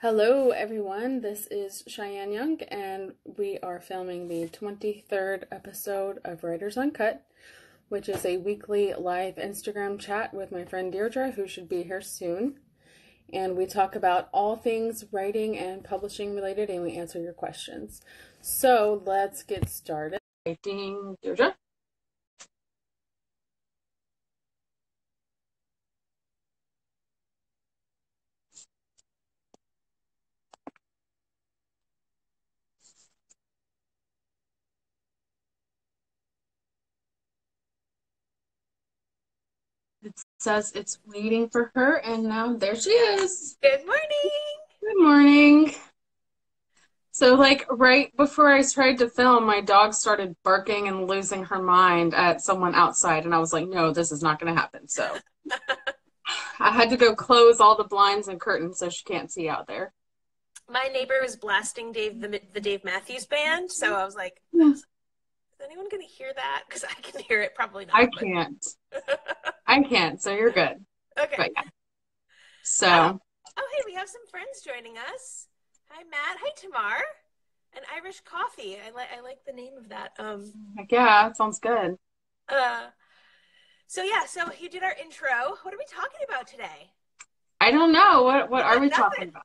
Hello, everyone. This is Cheyenne Young, and we are filming the 23rd episode of Writers Uncut, which is a weekly live Instagram chat with my friend Deirdre, who should be here soon. And we talk about all things writing and publishing related, and we answer your questions. So let's get started. Writing, Deirdre. It says it's waiting for her, and now there she is. Good morning. Good morning. So, right before I tried to film, my dog started barking and losing her mind at someone outside, and I was like, no, this is not going to happen. So, I had to go close all the blinds and curtains so she can't see out there. My neighbor was blasting the Dave Matthews Band, so I was like, Yeah. is anyone going to hear that? Because I can hear it, probably not. I can't. I can't, so you're good. Okay. But yeah. So. Oh, hey, we have some friends joining us. Hi, Matt. Hi, Tamar. And Irish Coffee. I like the name of that. Yeah, it sounds good. So you did our intro. What are we talking about today? I don't know. What are we talking about?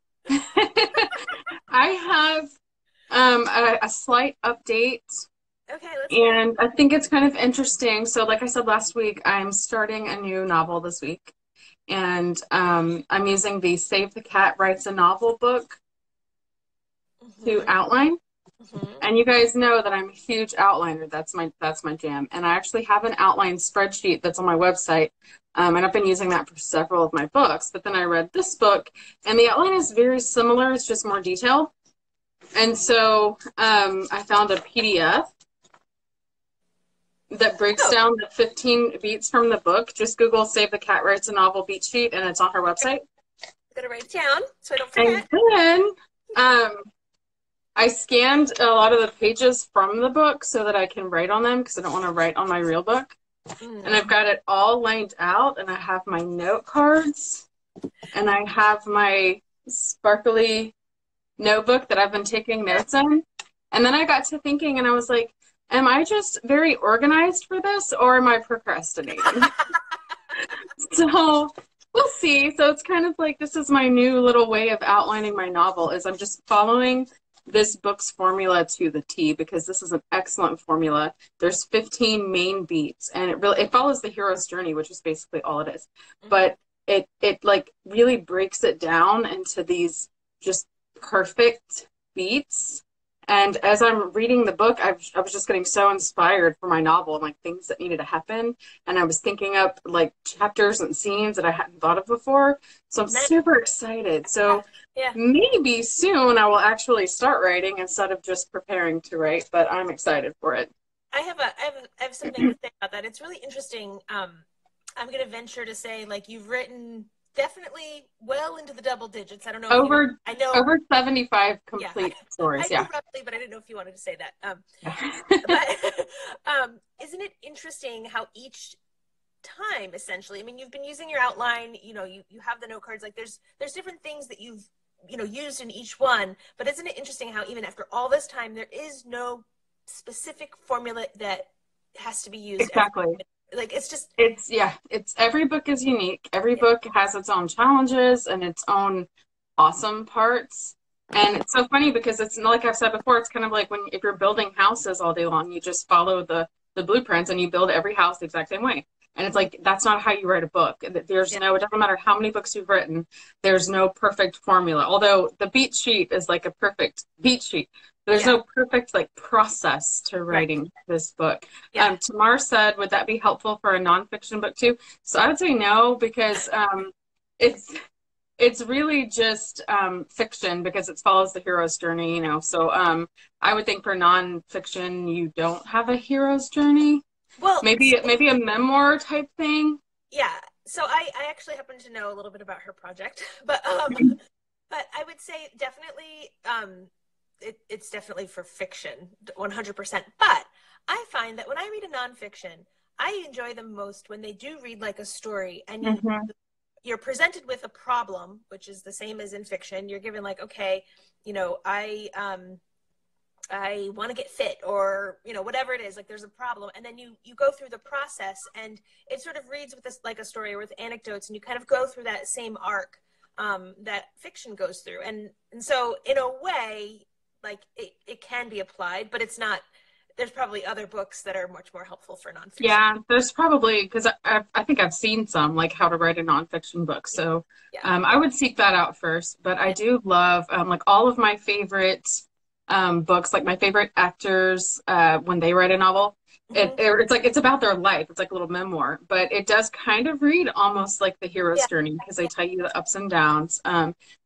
I have a slight update. Okay, let's hear it. And I think it's kind of interesting. So, like I said last week, I'm starting a new novel this week. And I'm using the Save the Cat Writes a Novel book to outline. And you guys know that I'm a huge outliner. That's my jam. And I actually have an outline spreadsheet that's on my website. And I've been using that for several of my books. But then I read this book, and the outline is very similar. It's just more detailed. And so I found a PDF that breaks down the 15 beats from the book. Just Google Save the Cat Writes a Novel beat sheet, and it's on her website. I'm going to write it down so I don't forget. And then I scanned a lot of the pages from the book so that I can write on them because I don't want to write on my real book. And I've got it all lined out, and I have my note cards, and I have my sparkly notebook that I've been taking notes in. And then I got to thinking, and I was like, am I just very organized for this, or am I procrastinating? So we'll see. So it's kind of like this is my new little way of outlining my novel, is I'm just following this book's formula to the T, because this is an excellent formula. There's 15 main beats, and it follows the hero's journey, which is basically all it is. But it like really breaks it down into these just perfect beats. And as I'm reading the book, I was just getting so inspired for my novel and like things that needed to happen. And I was thinking up like chapters and scenes that I hadn't thought of before. So I'm super excited. So maybe soon I will actually start writing instead of just preparing to write, but I'm excited for it. I have something to say about that. It's really interesting. I'm going to venture to say, like, you've written definitely well into the double digits. I don't know. I know over 75 complete stories. I knew roughly, but I didn't know if you wanted to say that. But isn't it interesting how each time, essentially, I mean, you've been using your outline, you have the note cards, like there's different things that you've, used in each one, but isn't it interesting how even after all this time, there is no specific formula that has to be used? Exactly. Like, it's every book is unique. Every book has its own challenges and its own awesome parts. And it's so funny because it's like I've said before, it's kind of like if you're building houses all day long, you just follow the blueprints and you build every house the exact same way. And it's like, that's not how you write a book. It doesn't matter how many books you've written, there's no perfect formula. Although the beat sheet is like a perfect beat sheet. There's no perfect process to writing this book. Tamar said, would that be helpful for a nonfiction book too? So I would say no, because it's really just fiction, because it follows the hero's journey, So I would think for nonfiction, you don't have a hero's journey. Well, maybe a memoir type thing. Yeah. So I actually happen to know a little bit about her project, but I would say definitely it's definitely for fiction, 100%. But I find that when I read a nonfiction, I enjoy them most when they do read like a story, and you're presented with a problem, which is the same as in fiction. You're given like, okay, I want to get fit, or whatever it is, like there's a problem, and then you go through the process, and it sort of reads with this like a story or with anecdotes, and you kind of go through that same arc that fiction goes through, and so in a way, like it can be applied, but it's not. There's probably other books that are much more helpful for nonfiction. Yeah, there's probably, because I think I've seen some, like how to write a nonfiction book. So Yeah, I would seek that out first. But I yeah. do love like all of my favorite books, like my favorite actors when they write a novel. Hmm. It's like it's about their life. It's like a little memoir, but it does kind of read almost like the hero's Yeah, journey because they yeah. tell you the ups and downs.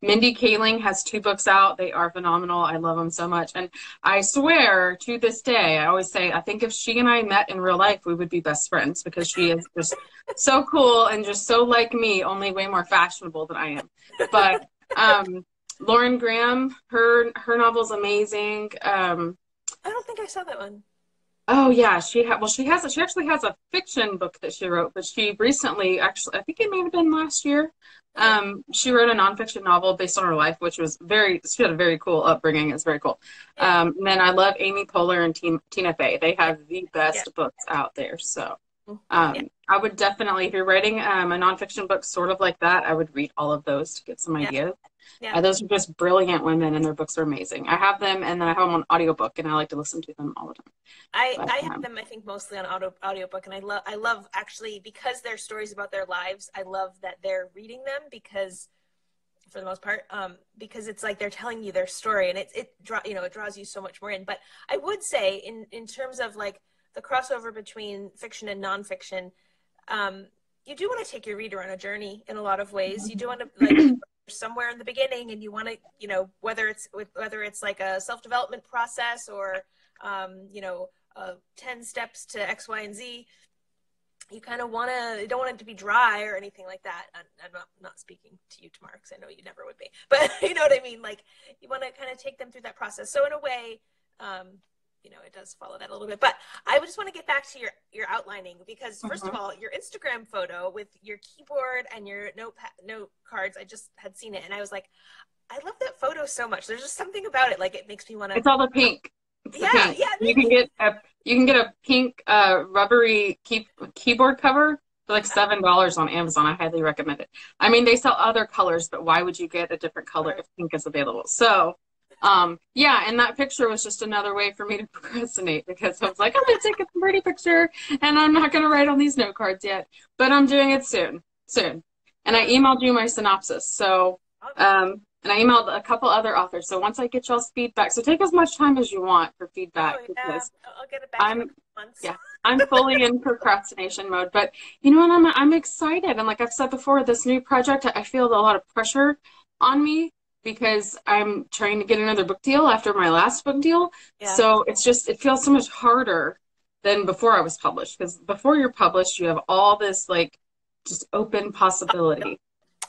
Mindy Kaling has 2 books out. They are phenomenal. I love them so much. And I swear to this day, I always say, I think if she and I met in real life, we would be best friends because she is just so cool and just so like me, only way more fashionable than I am. But Lauren Graham, her novel's amazing. I don't think I saw that one. Oh yeah, she actually has a fiction book that she wrote, but she recently actually I think it may have been last year. Oh, She wrote a nonfiction novel based on her life, which was she had a very cool upbringing. It's very cool. yeah, And then I love Amy Poehler and Tina Fey. They yeah, have the yeah, best books out there. So yeah, I would definitely, if you're writing a nonfiction book sort of like that, I would read all of those to get some yeah, ideas. yeah. Those are just brilliant women, and their books are amazing. I have them, and then I have them on audiobook, and I like to listen to them all the time. But I have them, I think, mostly on audiobook, and I love actually because they're stories about their lives. I love that they're reading them because, for the most part, because it's like they're telling you their story, and it draws you so much more in. But I would say, in terms of like the crossover between fiction and nonfiction, you do want to take your reader on a journey in a lot of ways. You do want to like somewhere in the beginning, and you want to whether it's like a self-development process or 10 steps to X, Y, and Z. You kind of you don't want it to be dry or anything like that. I'm not speaking to you, Tamara, because I know you never would be, but you know what I mean? Like you want to kind of take them through that process. So in a way, it does follow that a little bit, but I just want to get back to your outlining, because first of Mhm. all, your Instagram photo with your keyboard and your note cards, I just had seen it and I was like, I love that photo so much. There's just something about it. Like it makes me want to, It's all the pink. It's the yeah, pink. yeah, You can maybe. get a pink rubbery keyboard cover for like $7 on Amazon. I highly recommend it. I mean, they sell other colors, but why would you get a different color if pink is available? So, yeah, and that picture was just another way for me to procrastinate because I was like, I'm gonna take a pretty picture and I'm not gonna write on these note cards yet, but I'm doing it soon, soon. And I emailed you my synopsis. So, Okay. and I emailed a couple other authors. So once I get y'all's feedback, so take as much time as you want for Oh feedback yeah, because I'll get it back to you in a I'm, couple months. yeah, I'm fully in procrastination mode. But you know what? I'm excited. And like I've said before, this new project, I feel a lot of pressure on me because I'm trying to get another book deal after my last book deal. Yeah. So it feels so much harder than before I was published. Because before you're published, you have all this like just open possibility.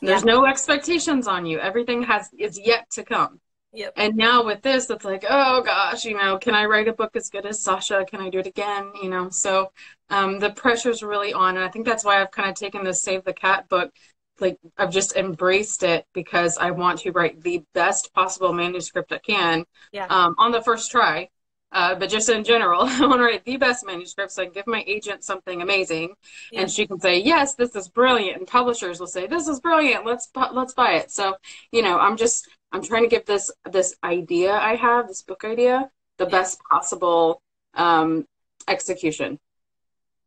There's Yep. no expectations on you. Everything is yet to come. Yep. And now with this, it's like, oh gosh, can I write a book as good as Sasha? Can I do it again? So the pressure's really on. And I think that's why I've kind of taken this Save the Cat book. Like I've just embraced it because I want to write the best possible manuscript I can Yeah. on the first try. But just in general, I want to write the best manuscript so I can give my agent something amazing, Yeah. and she can say, "Yes, this is brilliant," and publishers will say, "This is brilliant. Let's buy it." So, I'm trying to give this idea I have, this book idea, the Yeah. best possible execution.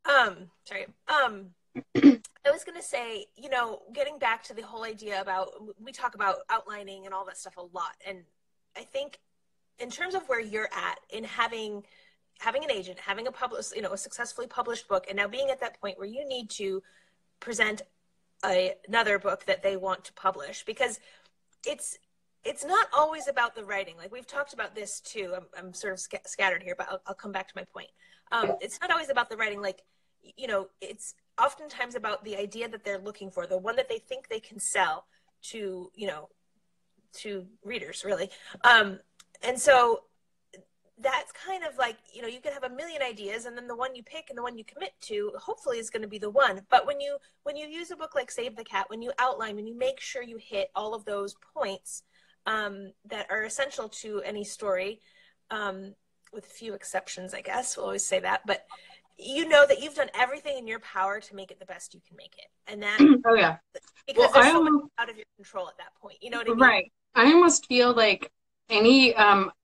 Sorry. I was gonna say, getting back to the whole idea about we talk about outlining and all that stuff a lot, and I think in terms of where you're at in having an agent, having a successfully published book, and now being at that point where you need to present another book that they want to publish, because it's not always about the writing. Like we've talked about this too. I'm sort of scattered here, but I'll come back to my point. It's not always about the writing. Like, it's oftentimes about the idea that they're looking for, the one that they think they can sell to readers, really. And so that's kind of like, you know, you can have a million ideas, and then the one you pick and the one you commit to hopefully is going to be the one. But when you use a book like Save the Cat, when you outline, when you make sure you hit all of those points that are essential to any story, with a few exceptions, I guess we'll always say that, but you know that you've done everything in your power to make it the best you can make it. And that, Oh yeah. because Well, there's so much out of your control at that point, you know what I mean? right. I almost feel like any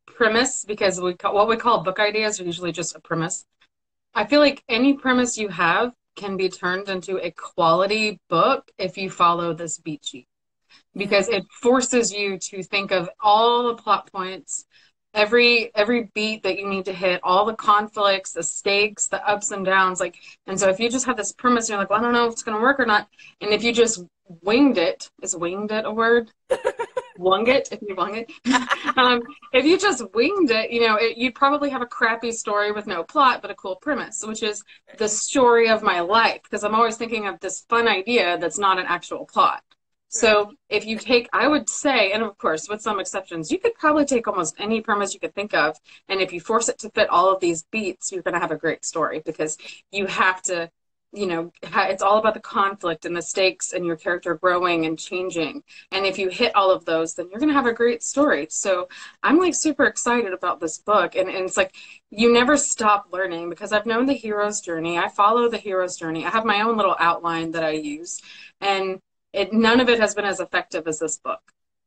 premise, because what we call book ideas are usually just a premise. I feel like any premise you have can be turned into a quality book if you follow this beat sheet, Yeah. because it forces you to think of all the plot points, every beat that you need to hit, all the conflicts, the stakes, the ups and downs. Like, and so if you just have this premise and you're like, well, I don't know if it's gonna work or not, and if you just winged it, is winged it a word? Wung it, if you wung it. If you just winged it, you'd probably have a crappy story with no plot, but a cool premise, which is the story of my life. Because I'm always thinking of this fun idea that's not an actual plot. Right. So if you take, I would say, and of course, with some exceptions, you could probably take almost any premise you could think of, and if you force it to fit all of these beats, you're going to have a great story, because you have to, it's all about the conflict and the stakes and your character growing and changing. And if you hit all of those, then you're going to have a great story. So I'm like super excited about this book. And it's like, you never stop learning, because I've known the hero's journey. I follow the hero's journey. I have my own little outline that I use. And none of it has been as effective as this book.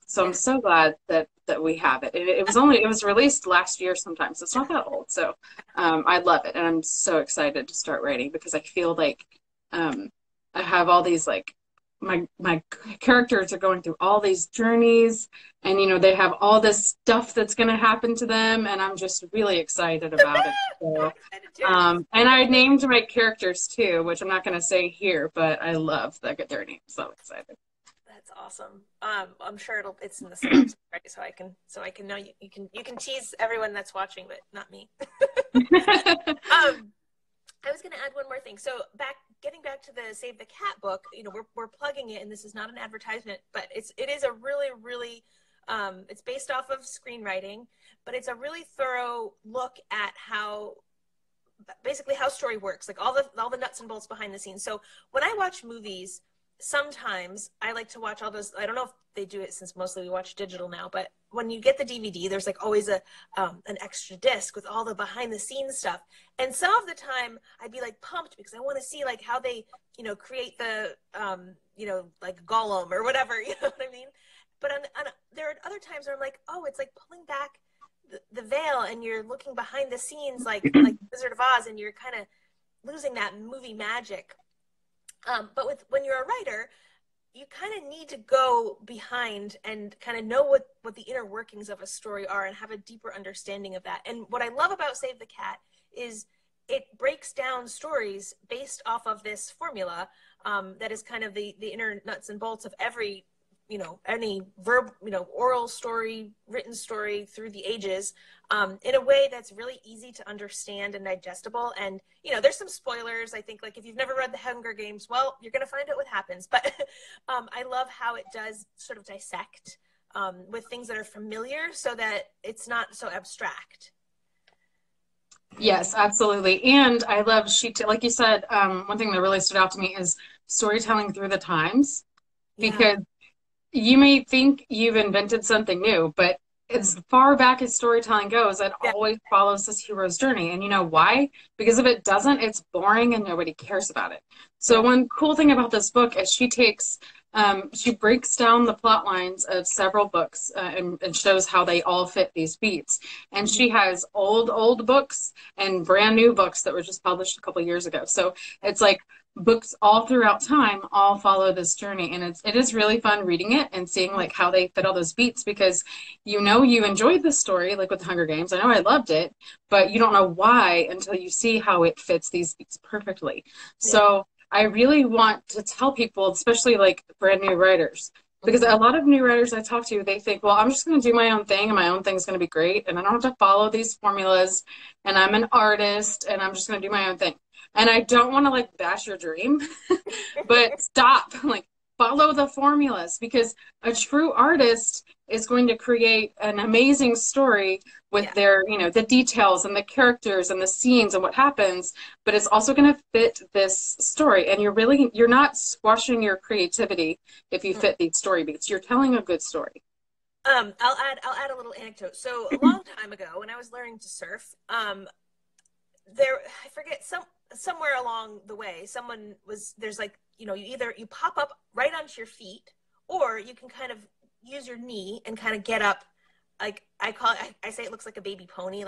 So I'm so glad that we have it. It was released last year sometime, so it's not that old. So I love it, and I'm so excited to start writing, because I feel like I have all these, like, my characters are going through all these journeys, and they have all this stuff that's going to happen to them, and I'm just really excited about it. I'm So, excited too. and I named my characters too, which I'm not going to say here, but I love their names. So excited. That's awesome. I'm sure it's in the synopsis, right? So I can know you can tease everyone that's watching, but not me. I was going to add one more thing. So getting back to the Save the Cat book, we're plugging it, and this is not an advertisement, but it is a really, really, it's based off of screenwriting, but it's a really thorough look at basically how story works, like all the nuts and bolts behind the scenes. So when I watch movies, sometimes I like to watch all those. I don't know if they do it, since mostly we watch digital now, but when you get the DVD, there's like always an extra disc with all the behind the scenes stuff. And some of the time I'd be like pumped, because I want to see like how they, create the, like Gollum or whatever, you know what I mean? But there are other times where I'm like, oh, it's like pulling back the veil, and you're looking behind the scenes, like Wizard of Oz, and you're kind of losing that movie magic. But when you're a writer, you kind of need to go behind and kind of know what the inner workings of a story are, and have a deeper understanding of that. And what I love about Save the Cat is it breaks down stories based off of this formula that is kind of the inner nuts and bolts of every, any oral story, written story through the ages, in a way that's really easy to understand and digestible. And, there's some spoilers. I think, like, if you've never read The Hunger Games, well, you're going to find out what happens. But I love how it does sort of dissect with things that are familiar, so that it's not so abstract. Yes, absolutely. And I love, like you said, one thing that really stood out to me is storytelling through the times, Yeah. because you may think you've invented something new, but as far back as storytelling goes, it Yeah. always follows this hero's journey. And you know why? Because if it doesn't, it's boring and nobody cares about it. So Yeah. one cool thing about this book is she breaks down the plot lines of several books, and shows how they all fit these beats. And she has old books and brand new books that were just published a couple years ago. So it's like books all throughout time all follow this journey, and it is really fun reading it and seeing like how they fit all those beats, because you enjoyed the story, like with the Hunger Games. I know I loved it, but you don't know why until you see how it fits these beats perfectly. So I really want to tell people, especially like brand new writers, because a lot of new writers I talk to, they think, well, I'm just going to do my own thing, and my own thing's going to be great, and I don't have to follow these formulas, and I'm an artist, and I'm just going to do my own thing. And I don't want to like bash your dream, but stop. Like, follow the formulas, because a true artist is going to create an amazing story with Yeah. their, you know, the details and the characters and the scenes and what happens, but it's also going to fit this story. And you're not squashing your creativity if you fit these story beats. You're telling a good story. I'll add a little anecdote. So a long time ago, when I was learning to surf, I forget, somewhere along the way, there's like, you either you pop up right onto your feet, or you can kind of use your knee and kind of get up. Like I say, it looks like a baby pony,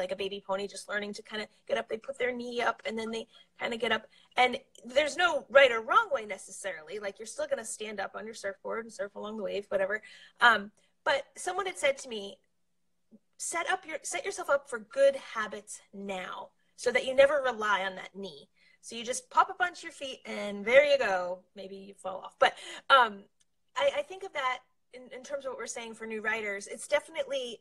just learning to kind of get up. They put their knee up and then they kind of get up. And there's no right or wrong way necessarily. Like, you're still going to stand up on your surfboard and surf along the wave, whatever. But someone had said to me, set yourself up for good habits now, so that you never rely on that knee. So you just pop up onto your feet and there you go. Maybe you fall off. But I think of that in terms of what we're saying for new writers. It's definitely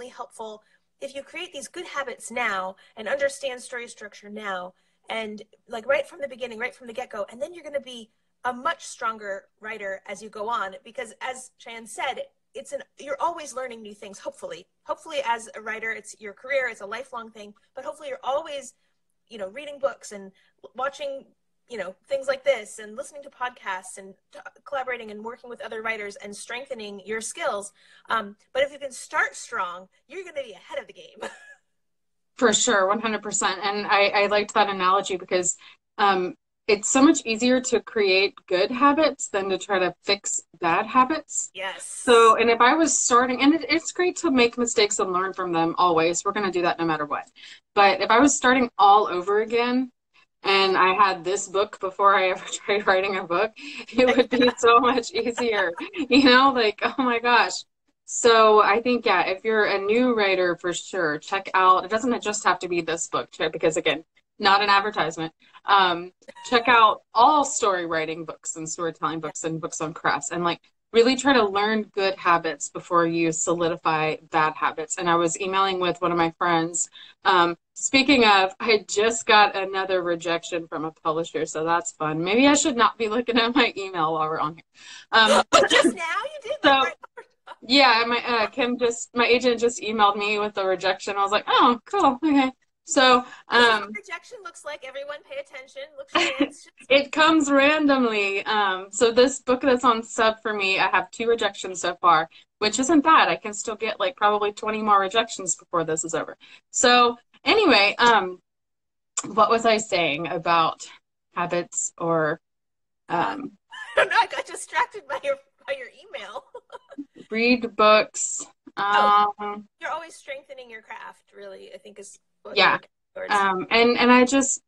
helpful if you create these good habits now and understand story structure now, and like right from the beginning, right from the get-go, and then you're going to be a much stronger writer as you go on, because as Cheyenne said, you're always learning new things. Hopefully as a writer, it's your career, it's a lifelong thing, but hopefully you're always, reading books and watching, things like this, and listening to podcasts, and collaborating and working with other writers and strengthening your skills. But if you can start strong, you're going to be ahead of the game. For sure, 100%. And I liked that analogy, because it's so much easier to create good habits than to try to fix bad habits. Yes. So, and if I was starting, and it's great to make mistakes and learn from them always. We're going to do that no matter what. But if I was starting all over again, and I had this book before I ever tried writing a book, it would be so much easier, like, oh my gosh. So I think, yeah, if you're a new writer, for sure, check out, it doesn't just have to be this book, because again, not an advertisement. Check out all story writing books and storytelling books and books on crafts, and like really try to learn good habits before you solidify bad habits. And I was emailing with one of my friends. Speaking of, I just got another rejection from a publisher, so that's fun. Maybe I should not be looking at my email while we're on here. Just now you did? So, yeah, my agent just emailed me with the rejection. I was like, oh, cool, okay. So, rejection looks like, everyone pay attention. It comes randomly. So this book that's on sub for me, I have 2 rejections so far, which isn't bad. I can still get like probably 20 more rejections before this is over. So anyway, what was I saying about habits or, I don't know. I got distracted by your email. Read books. You're always strengthening your craft, really, I think is. Yeah. And I just,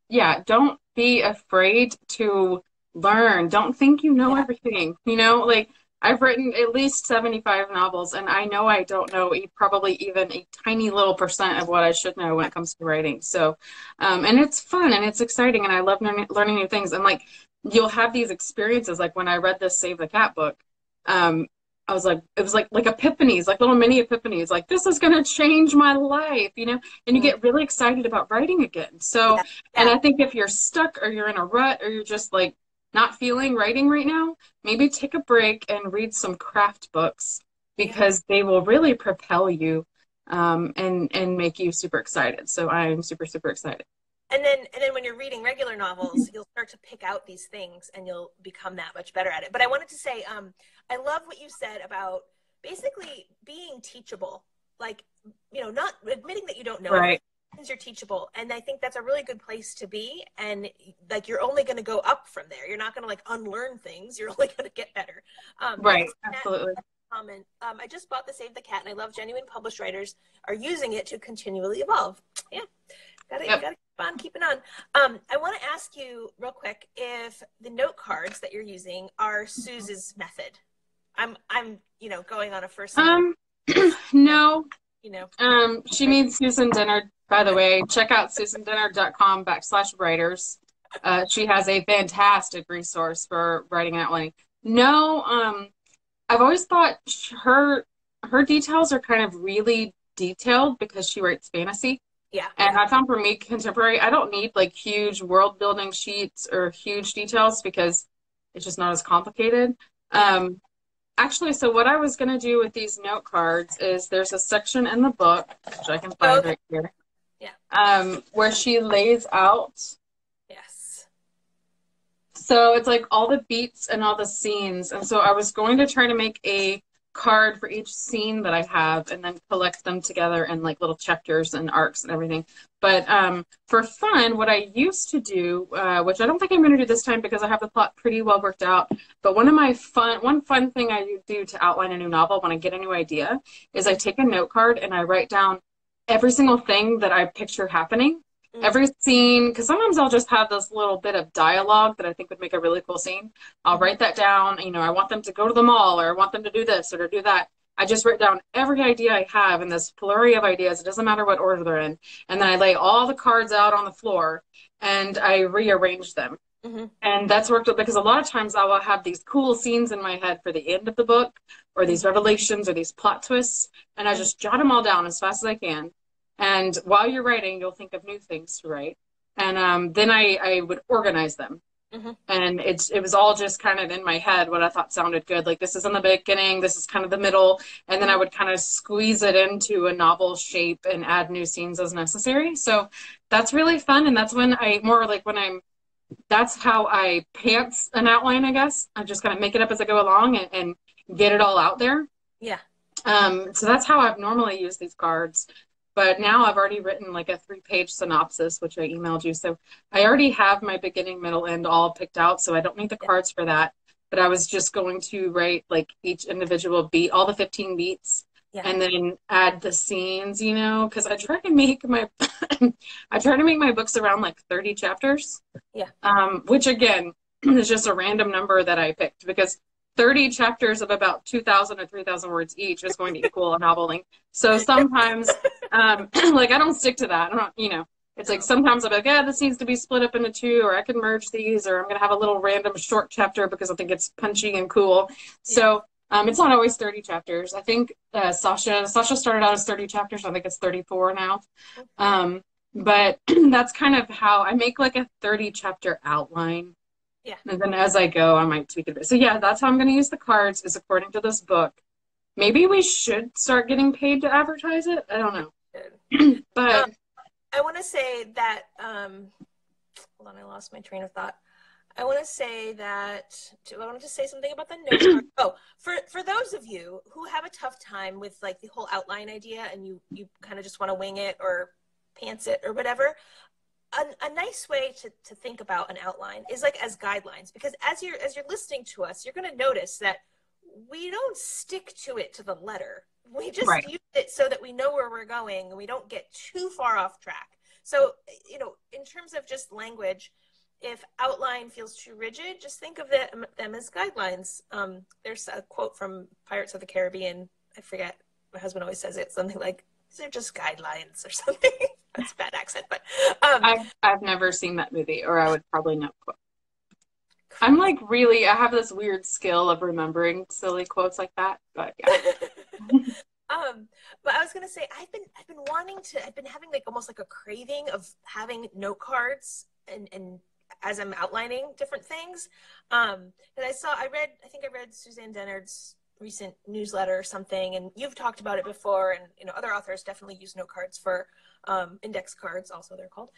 don't be afraid to learn. Don't think you know everything. Like, I've written at least 75 novels, and I know I don't know probably even a tiny little % of what I should know when it comes to writing. So, and it's fun and it's exciting, and I love learning new things. And like, you'll have these experiences. Like when I read this Save the Cat book, I was like, it was like epiphanies, like little mini epiphanies, like this is going to change my life, and you get really excited about writing again. So, and I think if you're stuck or you're in a rut or you're just like not feeling writing right now, maybe take a break and read some craft books, because they will really propel you and make you super excited. So I'm super, super excited. And then when you're reading regular novels, you'll start to pick out these things and you'll become that much better at it. But I wanted to say, I love what you said about basically being teachable. Like, not admitting that you don't know. Right. Means you're teachable. And I think that's a really good place to be. And like, you're only going to go up from there. You're not going to like unlearn things. You're only going to get better. Right. Absolutely. Comment. I just bought the Save the Cat, and I love genuine published writers are using it to continually evolve. Yeah. Gotta keep on keeping on. I want to ask you real quick if the note cards that you're using are Suze's method. I'm going on a first. No. She needs Susan Dennard, by the way. Check out susandennard.com/writers. She has a fantastic resource for writing and outlining. No, I've always thought her details are kind of really detailed because she writes fantasy. Yeah. And I found for me, contemporary, I don't need like huge world building sheets or huge details because it's just not as complicated. Yeah. Actually, so what I was going to do with these note cards is there's a section in the book, which I can Oh, find okay. right here, Yeah. where she lays out. Yes. So it's like all the beats and all the scenes. And so I was going to try to make a card for each scene that I have and then collect them together in like little chapters and arcs and everything. But for fun, what I used to do, which I don't think I'm going to do this time because I have the plot pretty well worked out, but one fun thing I do to outline a new novel when I get a new idea is I take a note card and I write down every single thing that I picture happening, Mm-hmm. every scene, because sometimes I'll just have this little bit of dialogue that I think would make a really cool scene. I'll write that down. You know, I want them to go to the mall, or I want them to do this or to do that. I just write down every idea I have in this flurry of ideas. It doesn't matter what order they're in. And then I lay all the cards out on the floor and I rearrange them. Mm-hmm. And that's worked out because a lot of times I will have these cool scenes in my head for the end of the book or these revelations or these plot twists. And I just jot them all down as fast as I can. And while you're writing, you'll think of new things to write. And then I would organize them. Mm-hmm. And it was all just kind of in my head what I thought sounded good. Like this is in the beginning, this is kind of the middle. And then I would kind of squeeze it into a novel shape and add new scenes as necessary. So that's really fun. And that's when that's how I pants an outline, I guess. I just kind of make it up as I go along and get it all out there. Yeah. So that's how I've normally used these cards. But now I've already written like a 3-page synopsis, which I emailed you. So I already have my beginning, middle, end all picked out. So I don't need the cards for that. But I was just going to write like each individual beat, all the 15 beats, and then add the scenes, you know, because I try to make my I try to make my books around like 30 chapters. Yeah. Which again is just a random number that I picked because 30 chapters of about 2,000 or 3,000 words each is going to equal a novel length. So sometimes, like I don't stick to that. I don't, you know, it's like sometimes I'm like, yeah, this needs to be split up into 2, or I can merge these, or I'm going to have a little random short chapter because I think it's punchy and cool. So it's not always 30 chapters. I think Sasha started out as 30 chapters. I think it's 34 now. But that's kind of how I make like a 30 chapter outline. Yeah. And then as I go, I might tweak it a bit. So yeah, that's how I'm going to use the cards is according to this book. Maybe we should start getting paid to advertise it. I don't know. But I want to say that, hold on, I lost my train of thought. I want to say that, I wanted to say something about the note card. Oh, for those of you who have a tough time with like the whole outline idea and you kind of just want to wing it or pants it or whatever, a nice way to think about an outline is like as guidelines, because as you're listening to us, you're going to notice that we don't stick to it to the letter. We just use it so that we know where we're going and we don't get too far off track. So, you know, in terms of just language, if outline feels too rigid, just think of them as guidelines. There's a quote from Pirates of the Caribbean. I forget. My husband always says it. Something like, these are just guidelines or something. That's a bad accent, but I've never seen that movie, or I would probably know. I'm like I have this weird skill of remembering silly quotes like that, but yeah. But I was gonna say I've been having like almost like a craving of having note cards and as I'm outlining different things. And I think I read Suzanne Dennard's recent newsletter or something, and you've talked about it before, and you know other authors definitely use note cards for index cards, also they're called,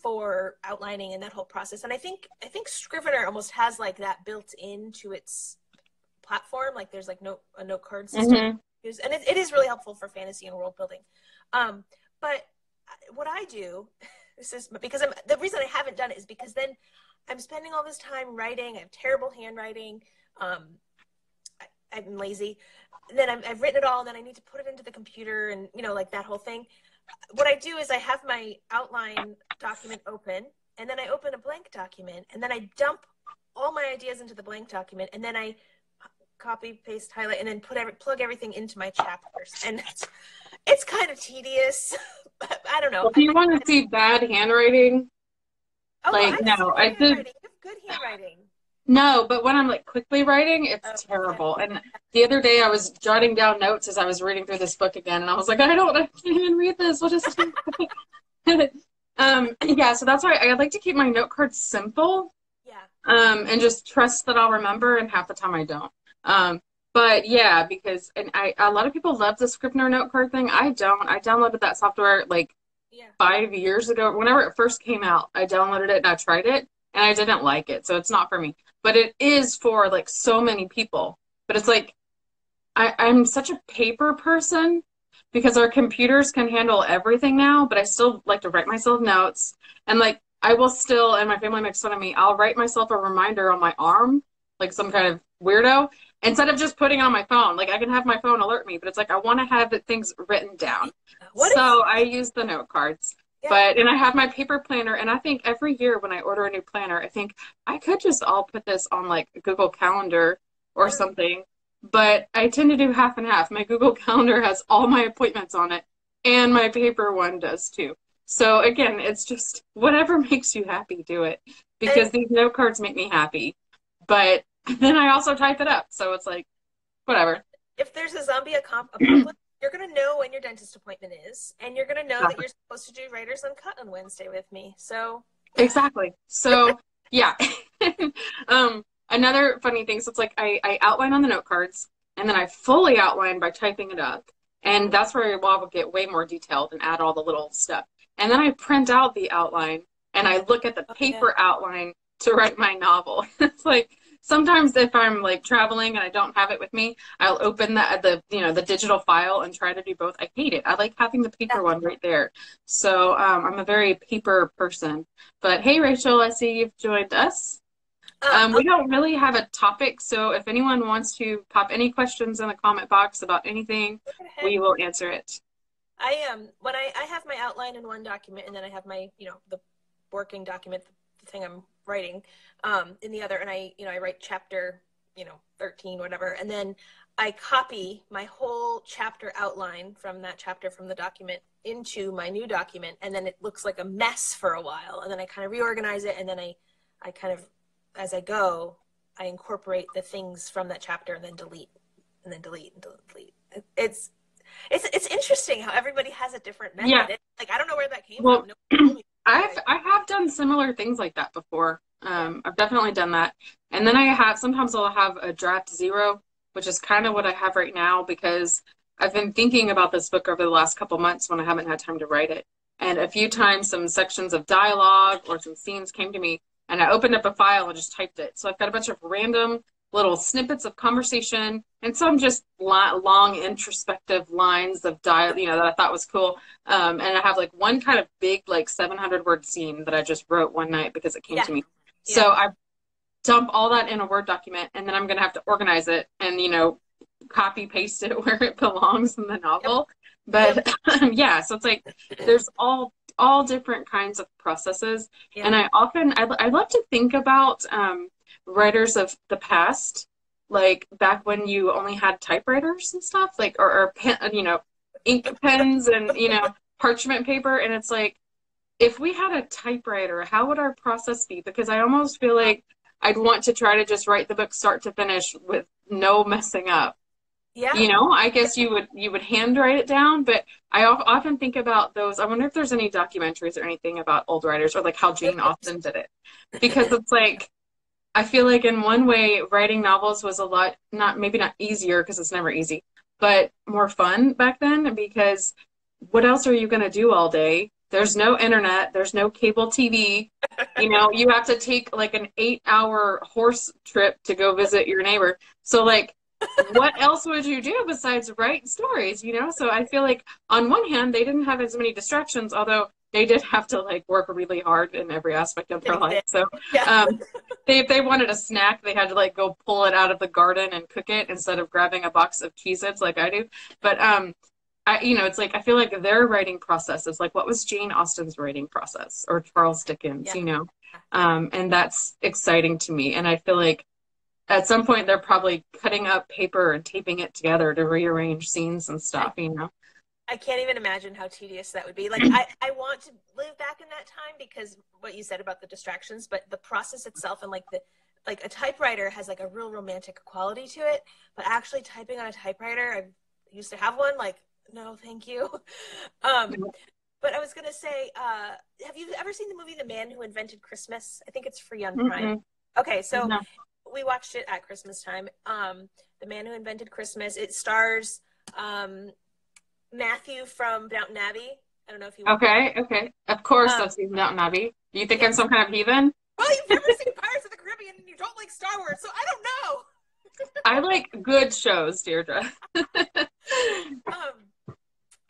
for outlining and that whole process. And I think Scrivener almost has like that built into its platform. Like there's like a note card system, and it is really helpful for fantasy and world building. But what I do, this is because the reason I haven't done it is because then I'm spending all this time writing. I have terrible handwriting. I'm lazy. And then I've written it all, and then I need to put it into the computer, and you know, like that whole thing. What I do is I have my outline document open, and then I open a blank document, and then I dump all my ideas into the blank document, and then I copy, paste, highlight, and then plug everything into my chapters. And it's kind of tedious. I don't know. Well, if you want to see bad handwriting, no, I did. You have good handwriting. No, but when I'm like quickly writing, it's terrible. And the other day I was jotting down notes as I was reading through this book again, and I was like, I can't even read this. What is yeah, so that's why I like to keep my note cards simple. Yeah. and just trust that I'll remember, and half the time I don't. Um, but yeah, because and a lot of people love the Scrivener note card thing. I don't. I downloaded that software like Yeah. 5 years ago. Whenever it first came out, I downloaded it and I tried it, and I didn't like it. So it's not for me. But it is for like so many people. But it's like I'm such a paper person because our computers can handle everything now, but I still like to write myself notes. And like I will still, and my family makes fun of me, I'll write myself a reminder on my arm, like some kind of weirdo, instead of just putting it on my phone. Like I can have my phone alert me, but it's like I want to have things written Yeah. down. What if, So I use the note cards. yeah, But and I have my paper planner, and I think every year when I order a new planner, I think I could just all put this on like Google Calendar or yeah. something, but I tend to do half and half. My Google Calendar has all my appointments on it, and my paper one does too. So again, it's just whatever makes you happy, do it. And Because these note cards make me happy. But then I also type it up. So it's like, whatever. if there's a zombie apocalypse, you're going to know when your dentist appointment is, and you're going to know that you're supposed to do Writers Uncut on Wednesday with me. So, Exactly. So yeah. Another funny thing, so it's like I outline on the note cards and then I fully outline by typing it up. And that's where I will get way more detailed and add all the little stuff. And then I print out the outline and I look at the oh, yeah. paper outline to write my novel. It's like sometimes if I'm like traveling and I don't have it with me, I'll open the digital file and try to do both. I hate it. I like having the Yeah. paper one right there. So I'm a very paper person. But hey, Rachel, I see you've joined us. We don't really have a topic, so if anyone wants to pop any questions in the comment box about anything, Go ahead. we will answer it. When I have my outline in one document, and then I have my, the working document, the thing I'm writing, in the other, and I write chapter, 13, whatever, and then I copy my whole chapter outline from that chapter from the document into my new document, and then it looks like a mess for a while, and then I kind of reorganize it, and then I kind of, as I go, I incorporate the things from that chapter and then delete and then delete and delete. It's interesting how everybody has a different Yeah. method. Like I don't know where that came Well, from. No one told me. I have done similar things like that before. I've definitely done that. And then sometimes I'll have a draft zero, which is kind of what I have right now because I've been thinking about this book over the last couple months when I haven't had time to write it. And a few times some sections of dialogue or some scenes came to me and I opened up a file and just typed it. So I've got a bunch of random little snippets of conversation and some just long introspective lines of dialogue, that I thought was cool. And I have like one kind of big, like 700-word scene that I just wrote one night because it came to me. So I dump all that in a Word document, and then I'm going to have to organize it and, copy paste it where it belongs in the novel. But yeah, so it's like there's all different kinds of processes. And I love to think about writers of the past, like back when you only had typewriters and stuff, like or pen, ink pens and parchment paper, and it's like if we had a typewriter, how would our process be? Because I almost feel like I'd want to try to just write the book start to finish with no messing up. Yeah. I guess you would handwrite it down, but I often think about those. I wonder if there's any documentaries or anything about old writers or like how Jane Austen did it, because it's like I feel like in one way writing novels was a lot maybe not easier because it's never easy, but more fun back then because what else are you going to do all day? There's no internet, there's no cable TV. You have to take like an 8-hour horse trip to go visit your neighbor. So like what else would you do besides write stories, So I feel like on one hand, they didn't have as many distractions, although they did have to like work really hard in every aspect of their life. So if they wanted a snack, they had to like go pull it out of the garden and cook it instead of grabbing a box of Cheez-Its like I do. But it's like I feel like their writing process is like what was Jane Austen's writing process or Charles Dickens, and that's exciting to me. And I feel like at some point they're probably cutting up paper and taping it together to rearrange scenes and stuff, I can't even imagine how tedious that would be. Like I want to live back in that time because what you said about the distractions, but the process itself and like a typewriter has like a real romantic quality to it, but actually typing on a typewriter, I used to have one, like, no, thank you. But I was going to say, have you ever seen the movie The Man Who Invented Christmas? I think it's free on Prime. Okay, so No. we watched it at Christmas time. The Man Who Invented Christmas. It stars Matthew from Downton Abbey. I don't know if you. Okay, okay. Of course, Um, I've seen Downton Abbey. Do you think I'm yes. some kind of heathen? Well, you've never seen Pirates of the Caribbean and you don't like Star Wars, so I don't know. I like good shows, Deirdre. Um,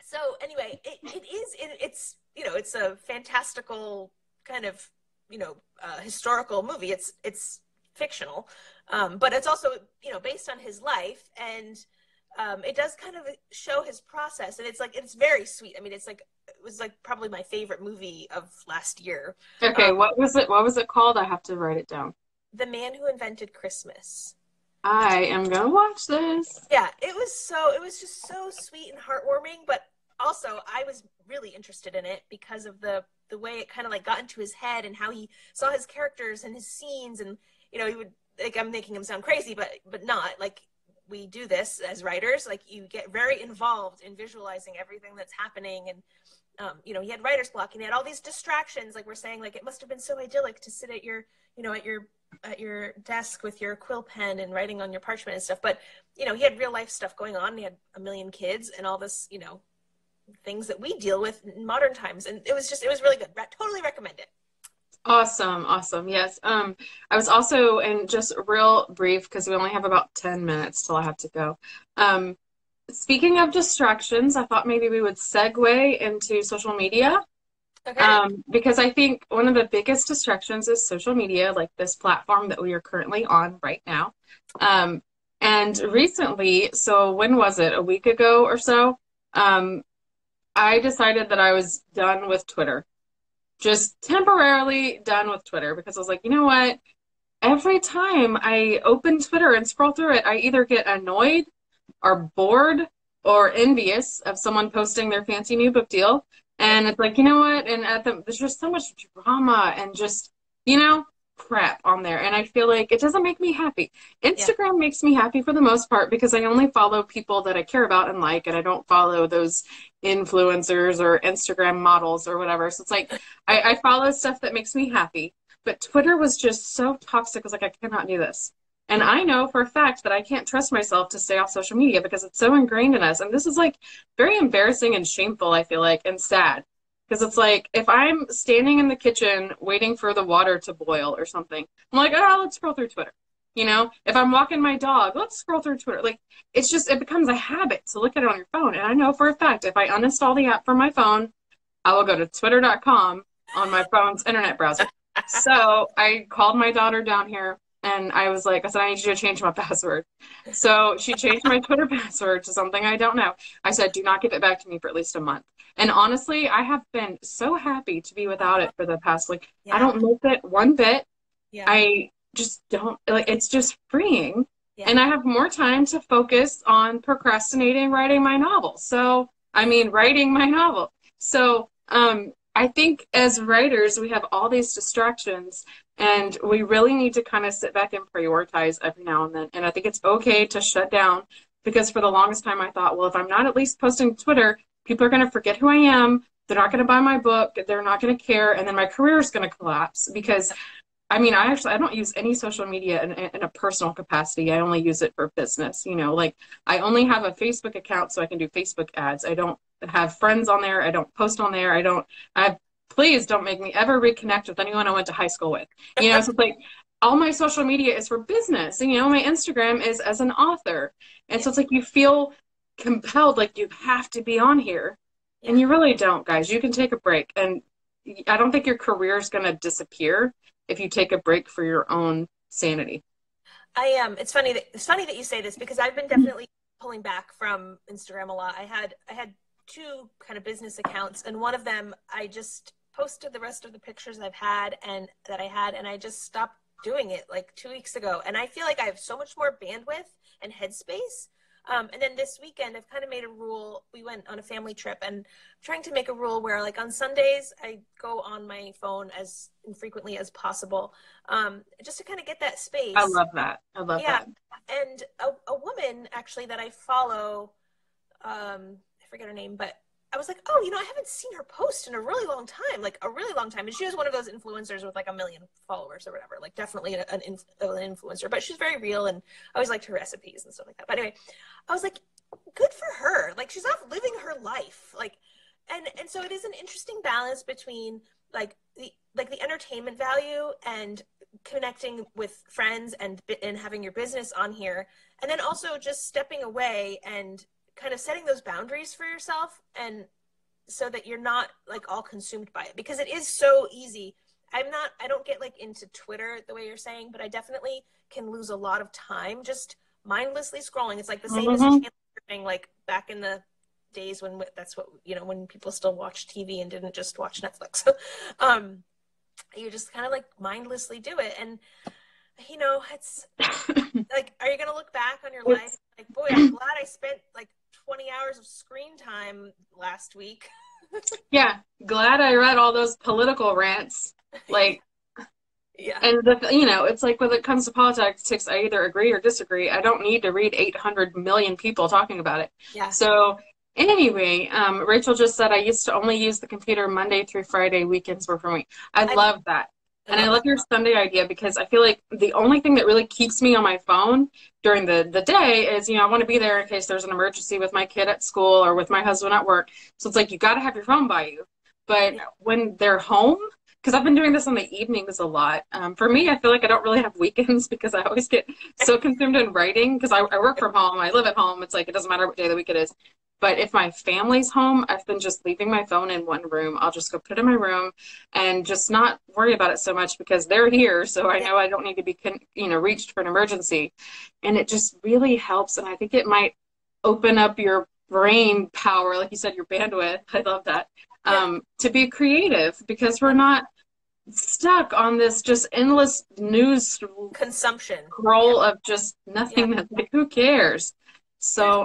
so anyway, it's it's a fantastical kind of historical movie. It's fictional, but it's also based on his life, and it does kind of show his process, and it's very sweet. I mean, it was like probably my favorite movie of last year. Okay, Um, what was it? What was it called? I have to write it down. The Man Who Invented Christmas. I am gonna watch this. Yeah, it was just so sweet and heartwarming, but also I was really interested in it because of the way it kind of like got into his head and how he saw his characters and his scenes, and he would, like, I'm making him sound crazy, but not like we do this as writers. Like, you get very involved in visualizing everything that's happening, and he had writer's block and he had all these distractions. Like we're saying, like, it must have been so idyllic to sit at your at your desk with your quill pen and writing on your parchment and stuff. But, he had real life stuff going on. He had a million kids and all this, things that we deal with in modern times. And it was really good. Totally recommend it. Awesome, awesome. Yes. I was also, and just real brief because we only have about 10 minutes till I have to go. Speaking of distractions, I thought maybe we would segue into social media. Okay. Because I think one of the biggest distractions is social media, like this platform that we are currently on right now. And recently, so when was it? A week ago or so, I decided that I was done with Twitter. Just temporarily done with Twitter because I was like, you know what? Every time I open Twitter and scroll through it, I either get annoyed or bored or envious of someone posting their fancy new book deal. And it's like, you know what? And there's just so much drama and just, crap on there. And I feel like it doesn't make me happy. Yeah. Instagram makes me happy for the most part because I only follow people that I care about and like, and I don't follow those influencers or Instagram models or whatever. So it's like, I follow stuff that makes me happy. But Twitter was just so toxic. I was like, I cannot do this. And I know for a fact that I can't trust myself to stay off social media because it's so ingrained in us. And this is like very embarrassing and shameful, I feel like, and sad. Because it's like if I'm standing in the kitchen waiting for the water to boil or something, I'm like, oh, let's scroll through Twitter. If I'm walking my dog, let's scroll through Twitter. Like, it becomes a habit to look at it on your phone. And I know for a fact if I uninstall the app from my phone, I will go to twitter.com on my phone's internet browser. So I called my daughter down here and I said, I need you to change my password. So she changed my Twitter password to something I don't know. I said, do not give it back to me for at least a month. And honestly, I have been so happy to be without it for the past, I don't miss it one bit. Yeah. I just don't, it's just freeing. Yeah. And I have more time to focus on procrastinating writing my novel. Writing my novel. So, I think as writers, we have all these distractions and we really need to kind of sit back and prioritize every now and then. And I think it's okay to shut down because for the longest time I thought, well, if I'm not at least posting to Twitter, people are going to forget who I am. They're not going to buy my book. They're not going to care. And then my career is going to collapse because I don't use any social media in a personal capacity. I only use it for business. I only have a Facebook account so I can do Facebook ads. I don't have friends on there. I don't post on there. Please don't make me ever reconnect with anyone I went to high school with. So it's like all my social media is for business. And, my Instagram is as an author. And so it's like you feel compelled, like you have to be on here. Yeah. And you really don't, guys. You can take a break. And I don't think your career is going to disappear if you take a break for your own sanity. It's funny that you say this because I've been definitely pulling back from Instagram a lot. I had two kind of business accounts, and one of them I just posted the rest of the pictures I had, and I just stopped doing it like 2 weeks ago. And I feel like I have so much more bandwidth and headspace. And then this weekend, I've kind of made a rule. We went on a family trip, and I'm trying to make a rule where, like, on Sundays, I go on my phone as infrequently as possible, just to kind of get that space. I love that. That. And a woman, actually, that I follow, I forget her name, but I was like, oh, I haven't seen her post in a really long time, like a really long time. And she was one of those influencers with like 1 million followers or whatever, like definitely an influencer, but she's very real. And I always liked her recipes and stuff like that. But anyway, I was like, good for her. Like she's off living her life. Like, and so it is an interesting balance between the entertainment value and connecting with friends and having your business on here. And then also just stepping away and kind of setting those boundaries for yourself, and so that you're not like all consumed by it, because it is so easy. I don't get like into Twitter the way you're saying, but I definitely can lose a lot of time just mindlessly scrolling. It's like the same as channel surfing, like back in the days when that's what, when people still watched TV and didn't just watch Netflix. You just kind of like mindlessly do it. And it's like, are you going to look back on your life like, boy, I'm glad I spent like 20 hours of screen time last week? Yeah, glad I read all those political rants. Like, yeah. And it's like when it comes to politics, I either agree or disagree. I don't need to read 800 million people talking about it. Yeah. So anyway, Rachel just said I used to only use the computer Monday through Friday. Weekends were for me. I love that. And I love your Sunday idea, because I feel like the only thing that really keeps me on my phone during the day is, I want to be there in case there's an emergency with my kid at school or with my husband at work. So it's like, you got to have your phone by you. But when they're home, because I've been doing this in the evenings a lot. For me, I feel like I don't really have weekends, because I always get so consumed in writing, because I work from home. I live at home. It's like, it doesn't matter what day of the week it is. But if my family's home, I've been just leaving my phone in one room. I'll just go put it in my room and just not worry about it so much, because they're here. So I know I don't need to be, reached for an emergency. And it just really helps. And I think it might open up your brain power, like you said, your bandwidth. I love that. To be creative, because we're not stuck on this just endless news consumption scroll of just nothingness. Like, who cares? So,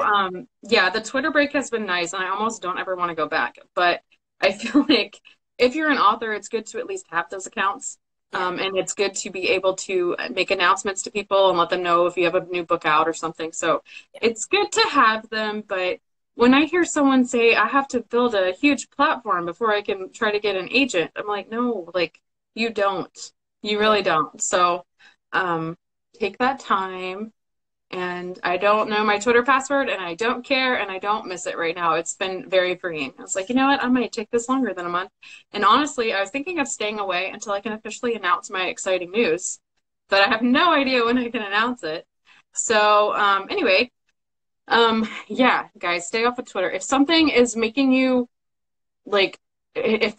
the Twitter break has been nice, and I almost don't ever want to go back. But I feel like if you're an author, it's good to at least have those accounts. And it's good to be able to make announcements to people and let them know if you have a new book out or something. So it's good to have them. But when I hear someone say, I have to build a huge platform before I can try to get an agent, I'm like, no, like, you don't. You really don't. So take that time. And I don't know my Twitter password, and I don't care, and I don't miss it right now. It's been very freeing. I was like, you know what? I might take this longer than a month. And honestly, I was thinking of staying away until I can officially announce my exciting news. But I have no idea when I can announce it. So anyway, guys, stay off of Twitter. If something is making you, like,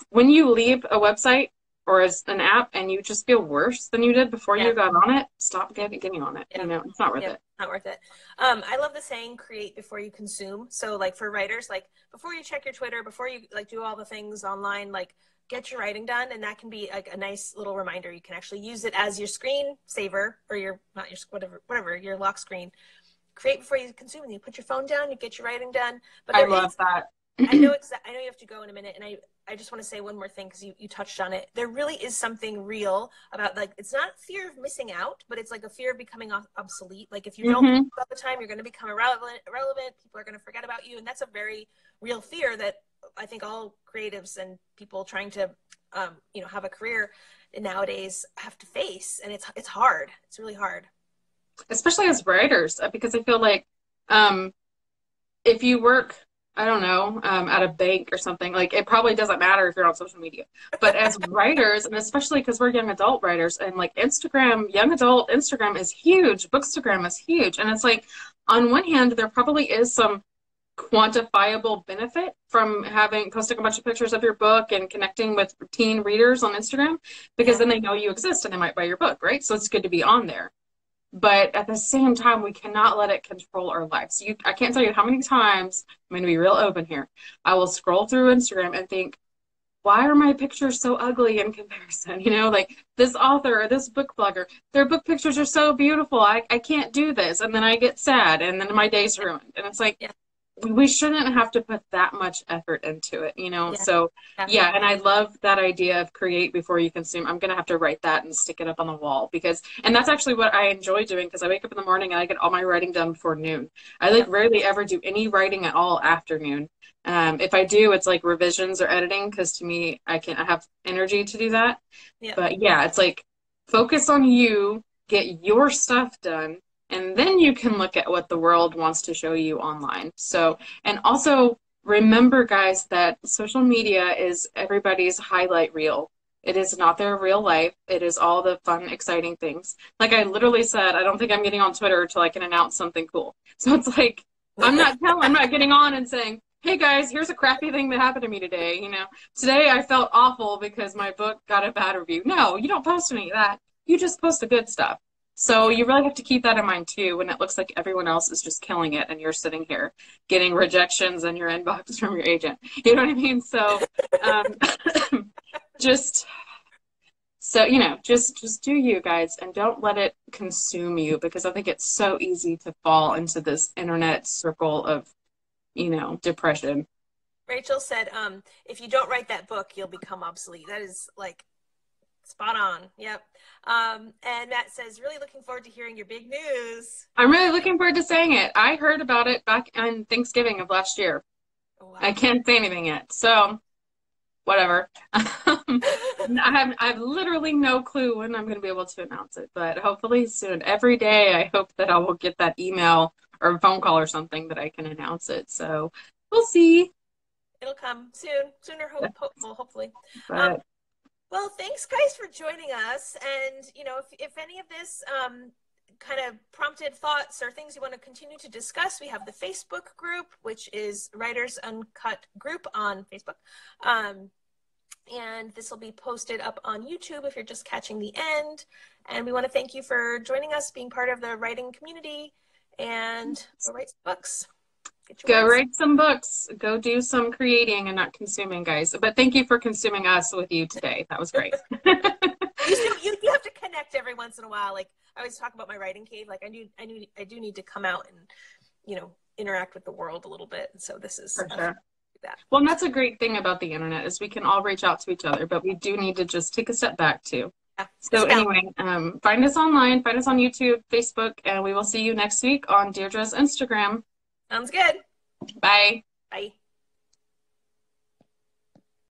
when you leave a website or as an app and you just feel worse than you did before you got on it, stop getting on it. It's not worth it. Not worth it. I love the saying, create before you consume. So like for writers, like before you check your Twitter, before you like do all the things online, like get your writing done. And that can be like a nice little reminder. You can actually use it as your screen saver, or whatever, your lock screen. Create before you consume, and you put your phone down, you get your writing done. But I love that. I know you have to go in a minute, and I just want to say one more thing, because you touched on it. There really is something real about, like, it's not fear of missing out, but it's like a fear of becoming obsolete. Like if you don't all the time, you're going to become irrelevant. People are going to forget about you. And that's a very real fear that I think all creatives and people trying to, have a career nowadays have to face. And it's hard. It's really hard. Especially as writers, because I feel like if you work, I don't know, at a bank or something, like, it probably doesn't matter if you're on social media. But as writers, and especially because we're young adult writers, and like young adult Instagram is huge, Bookstagram is huge. And it's like, on one hand, there probably is some quantifiable benefit from posting a bunch of pictures of your book and connecting with teen readers on Instagram, because then they know you exist and they might buy your book, right? So it's good to be on there. But at the same time, we cannot let it control our lives. I can't tell you how many times, I'm going to be real open here, I will scroll through Instagram and think, why are my pictures so ugly in comparison? Like this author or this book blogger, their book pictures are so beautiful. I can't do this. And then I get sad, and then my day's ruined. And it's like, we shouldn't have to put that much effort into it, you know? Yeah, So yeah, definitely. and I love that idea of create before you consume. I'm gonna have to write that and stick it up on the wall because, and that's actually what I enjoy doing because I wake up in the morning and I get all my writing done before noon. I like Yep. rarely ever do any writing at all after noon. If I do, it's like revisions or editing because to me, I have energy to do that. Yep. But yeah, it's like focus on you, get your stuff done, and then you can look at what the world wants to show you online. So, and also remember, guys, that social media is everybody's highlight reel. It is not their real life. It is all the fun, exciting things. Like I literally said, I don't think I'm getting on Twitter until I can announce something cool. So it's like, I'm not getting on and saying, hey guys, here's a crappy thing that happened to me today. You know, today I felt awful because my book got a bad review. No, you don't post any of that. You just post the good stuff. So Yeah. you really have to keep that in mind too when it looks like everyone else is just killing it and you're sitting here getting rejections in your inbox from your agent. You know what I mean? So um, just so you know, just do you guys and don't let it consume you because I think it's so easy to fall into this internet circle of, you know, depression. Rachel said, if you don't write that book, you'll become obsolete. That is like spot on. Yep. And Matt says, really looking forward to hearing your big news. I'm really looking forward to saying it. I heard about it back on Thanksgiving of last year. Oh, I wow. can't say anything yet. So whatever. I have literally no clue when I'm going to be able to announce it, but hopefully soon. Every day, I hope that I will get that email or phone call or something that I can announce it. So we'll see. It'll come soon, sooner, well, hopefully. Um, But well, thanks guys for joining us. And, if any of this kind of prompted thoughts or things you want to continue to discuss, we have the Facebook group, which is Writers Uncut group on Facebook. And this will be posted up on YouTube if you're just catching the end. And we want to thank you for joining us, being part of the writing community, and go write some books. Get your go words. write some books. Go do some creating and not consuming, guys. But thank you for consuming us with you today. That was great. You have to connect every once in a while. Like I always talk about my writing cave. Like I do need to come out and interact with the world a little bit. And so this is For sure. that. Well, and that's a great thing about the internet is we can all reach out to each other, but we do need to just take a step back too. Yeah, So there's a balance. anyway, find us online, find us on YouTube, Facebook, and we will see you next week on Deirdre's Instagram. Sounds good. Bye. Bye.